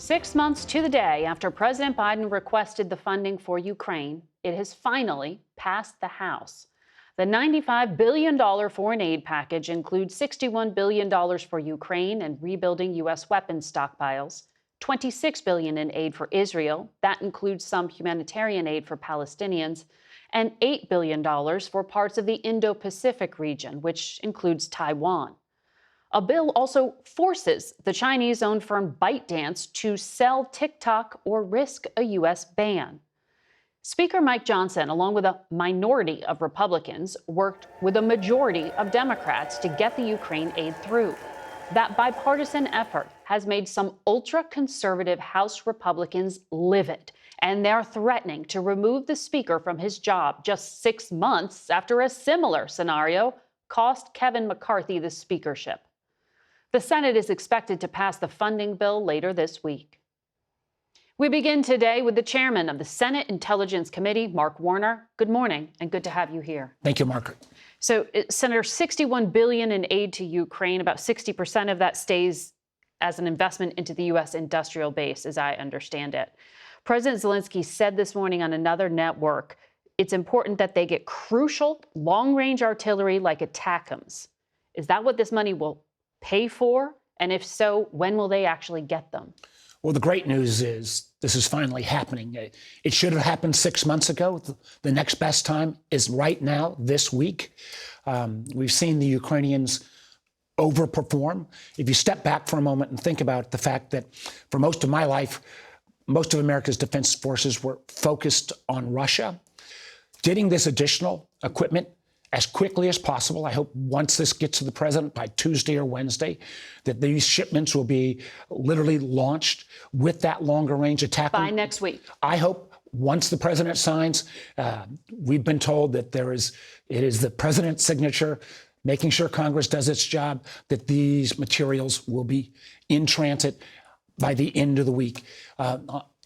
6 months to the day after President Biden requested the funding for Ukraine, it has finally passed the House. The $95 billion foreign aid package includes $61 billion for Ukraine and rebuilding U.S. weapons stockpiles, $26 billion in aid for Israel, that includes some humanitarian aid for Palestinians, and $8 billion for parts of the Indo-Pacific region, which includes Taiwan. A bill also forces the Chinese-owned firm ByteDance to sell TikTok or risk a U.S. ban. Speaker Mike Johnson, along with a minority of Republicans, worked with a majority of Democrats to get the Ukraine aid through. That bipartisan effort has made some ultra-conservative House Republicans livid, and they're threatening to remove the speaker from his job just 6 months after a similar scenario cost Kevin McCarthy the speakership. The Senate is expected to pass the funding bill later this week. We begin today with the chairman of the Senate Intelligence Committee, Mark Warner. Good morning, and good to have you here. Thank you, Margaret. So, Senator, $61 billion in aid to Ukraine, about 60% of that stays as an investment into the U.S. industrial base, as I understand it. President Zelensky said this morning on another network, it's important that they get crucial long-range artillery like ATACMS. Is that what this money will pay for? And if so, when will they actually get them? Well, the great news is this is finally happening. It should have happened 6 months ago. The next best time is right now, this week. We've seen the Ukrainians overperform. If you step back for a moment and think about the fact that for most of my life, most of America's defense forces were focused on Russia. Getting this additional equipment as quickly as possible. I hope once this gets to the president by Tuesday or Wednesday, that these shipments will be literally launched with that longer range attack. By next week. I hope once the president signs, we've been told that it is the president's signature, making sure Congress does its job, that these materials will be in transit by the end of the week.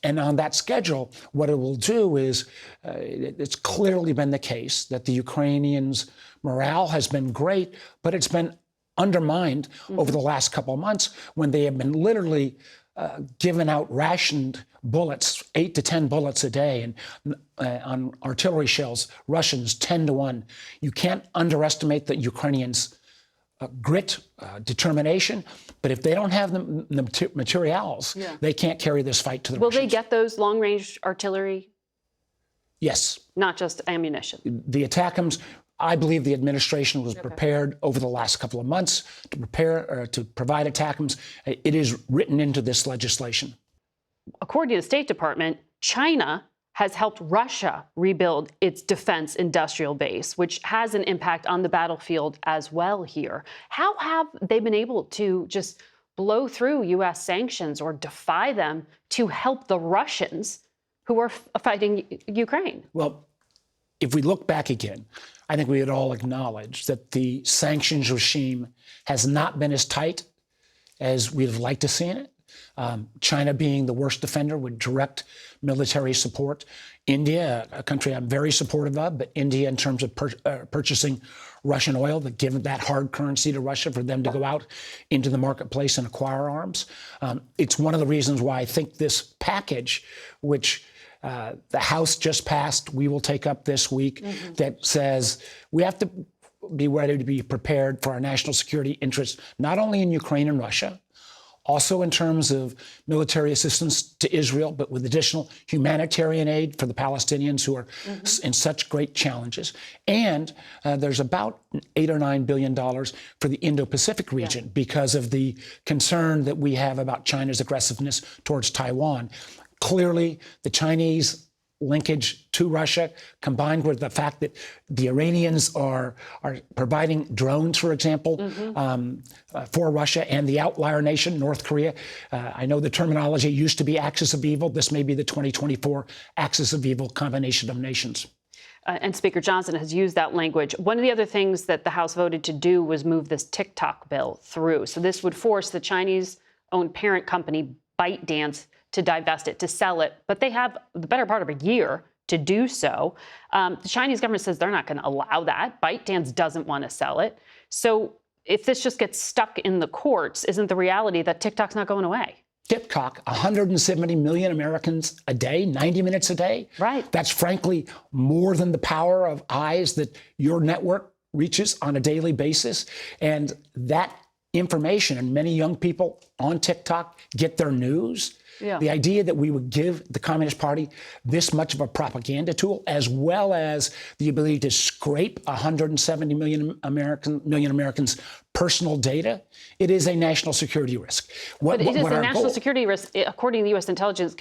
And on that schedule, what it will do is it's clearly been the case that the Ukrainians' morale has been great, but it's been undermined over the last couple of months when they have been literally given out rationed bullets, 8 to 10 bullets a day, and on artillery shells, Russians 10-1. You can't underestimate the Ukrainians' grit, determination, but if they don't have the materials, they can't carry this fight to the Will Russians. they get those long-range artillery? Yes. Not just ammunition? The ATACMS, I believe the administration was prepared over the last couple of months to provide ATACMS. It is written into this legislation. According to the State Department, China has helped Russia rebuild its defense industrial base, which has an impact on the battlefield as well here. How have they been able to just blow through U.S. sanctions or defy them to help the Russians who are fighting Ukraine? Well, if we look back again, I think we would all acknowledge that the sanctions regime has not been as tight as we'd have liked to see it. China being the worst offender with direct military support. India, a country I'm very supportive of, but India in terms of purchasing Russian oil, that given that hard currency to Russia for them to go out into the marketplace and acquire arms. It's one of the reasons why I think this package, which the House just passed, we will take up this week, that says we have to be ready to be prepared for our national security interests, not only in Ukraine and Russia, also in terms of military assistance to Israel, but with additional humanitarian aid for the Palestinians who are in such great challenges. And there's about $8 or $9 billion for the Indo-Pacific region because of the concern that we have about China's aggressiveness towards Taiwan. Clearly, the Chinese linkage to Russia, combined with the fact that the Iranians are providing drones, for example, for Russia and the outlier nation, North Korea. I know the terminology used to be axis of evil. This may be the 2024 axis of evil combination of nations. And Speaker Johnson has used that language. One of the other things that the House voted to do was move this TikTok bill through. So this would force the Chinese-owned parent company, ByteDance, to divest it, to sell it, but they have the better part of a year to do so. The Chinese government says they're not going to allow that. ByteDance doesn't want to sell it. So if this just gets stuck in the courts, isn't the reality that TikTok's not going away? TikTok, 170 million Americans a day, 90 minutes a day. Right. That's frankly more than the power of eyes that your network reaches on a daily basis. And that information, and many young people on TikTok get their news. Yeah. The idea that we would give the Communist Party this much of a propaganda tool, as well as the ability to scrape 170 million Americans' personal data, it is a national security risk. But it is a national security risk, according to the U.S. intelligence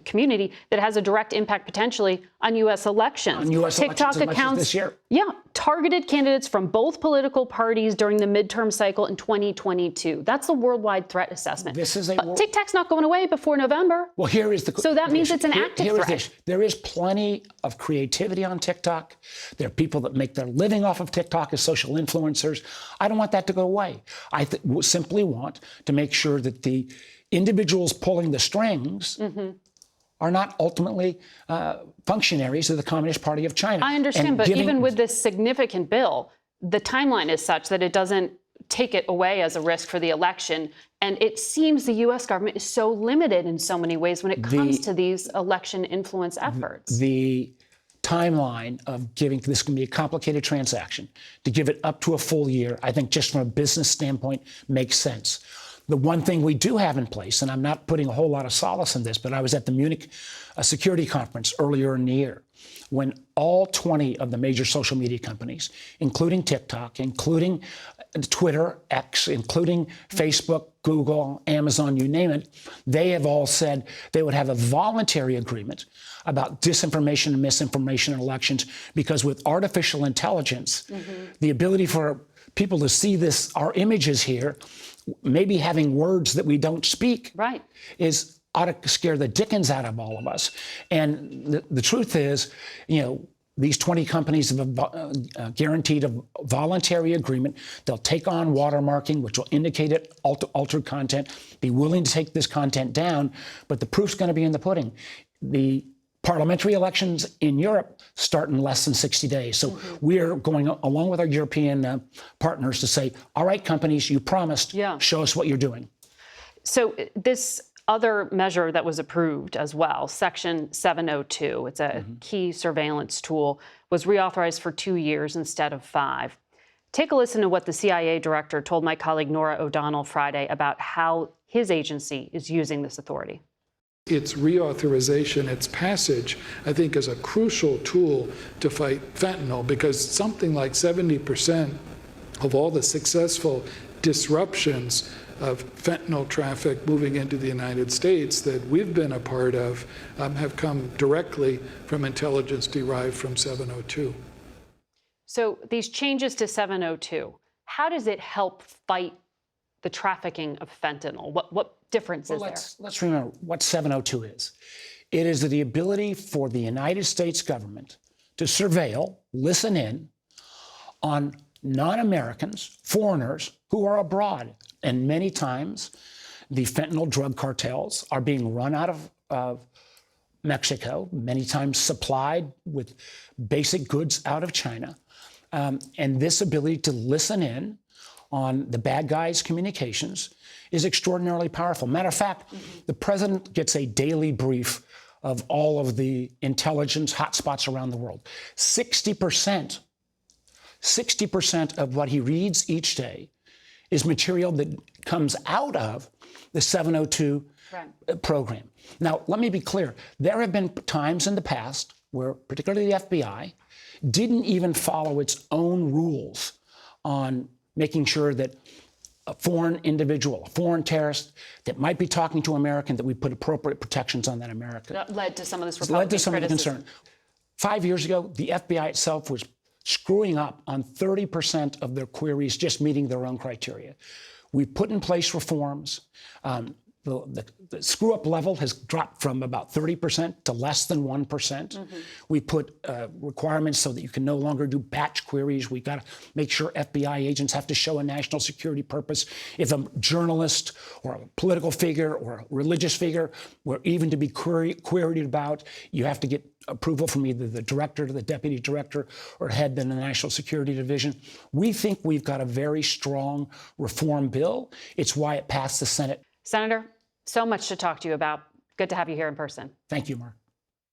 community, that has a direct impact potentially on U.S. elections. On U.S. TikTok elections as much as accounts this year. Yeah, targeted candidates from both political parties during the midterm cycle in 2022. That's a worldwide threat assessment. This is a but TikTok's not going away before November. Well, here is the. So that means it's an active threat. There is plenty of creativity on TikTok. There are people that make their living off of TikTok as social influencers. I don't want that to go away. I simply want to make sure that the individuals pulling the strings are not ultimately functionaries of the Communist Party of China. I understand, but even with this significant bill, the timeline is such that it doesn't take it away as a risk for the election. And it seems the U.S. government is so limited in so many ways when it comes to these election influence efforts. The timeline of giving this can be a complicated transaction. To give it up to a full year, I think just from a business standpoint, makes sense. The one thing we do have in place, and I'm not putting a whole lot of solace in this, but I was at the Munich Security Conference earlier in the year when all 20 of the major social media companies, including TikTok, including Twitter, X, including Facebook, Google, Amazon, you name it, they have all said they would have a voluntary agreement about disinformation and misinformation in elections, because with artificial intelligence, the ability for people to see this, our images here, maybe having words that we don't speak, ought to scare the dickens out of all of us. And the truth is, these 20 companies have guaranteed a voluntary agreement. They'll take on watermarking, which will indicate it altered content, be willing to take this content down, but the proof's going to be in the pudding. The parliamentary elections in Europe start in less than 60 days. So we're going along with our European partners to say, all right, companies, you promised, show us what you're doing. So this other measure that was approved as well, Section 702, it's a key surveillance tool, was reauthorized for 2 years instead of 5. Take a listen to what the CIA director told my colleague Nora O'Donnell Friday about how his agency is using this authority. Its reauthorization, its passage, I think, is a crucial tool to fight fentanyl, because something like 70% of all the successful disruptions of fentanyl traffic moving into the United States that we've been a part of have come directly from intelligence derived from 702. So these changes to 702, how does it help fight the trafficking of fentanyl? What difference is there? Let's remember what 702 is. It is the ability for the United States government to surveil, listen in on non-Americans, foreigners who are abroad. And many times the fentanyl drug cartels are being run out of Mexico, many times supplied with basic goods out of China. And this ability to listen in on the bad guys' communications is extraordinarily powerful. Matter of fact, the president gets a daily brief of all of the intelligence hotspots around the world. 60% of what he reads each day is material that comes out of the 702 program. Now, let me be clear. There have been times in the past where particularly the FBI didn't even follow its own rules on making sure that a foreign individual, a foreign terrorist that might be talking to American, that we put appropriate protections on that American. That led to some of this Republican criticism. Led to some of the concern. 5 years ago, the FBI itself was screwing up on 30% of their queries, just meeting their own criteria. We put in place reforms. The screw-up level has dropped from about 30% to less than 1%. We put requirements so that you can no longer do batch queries. We got to make sure FBI agents have to show a national security purpose. If a journalist or a political figure or a religious figure were even to be queried about, you have to get approval from either the director to the deputy director or head of the National Security Division. We think we've got a very strong reform bill. It's why it passed the Senate. Senator, So much to talk to you about. Good to have you here in person. Thank you, Mark.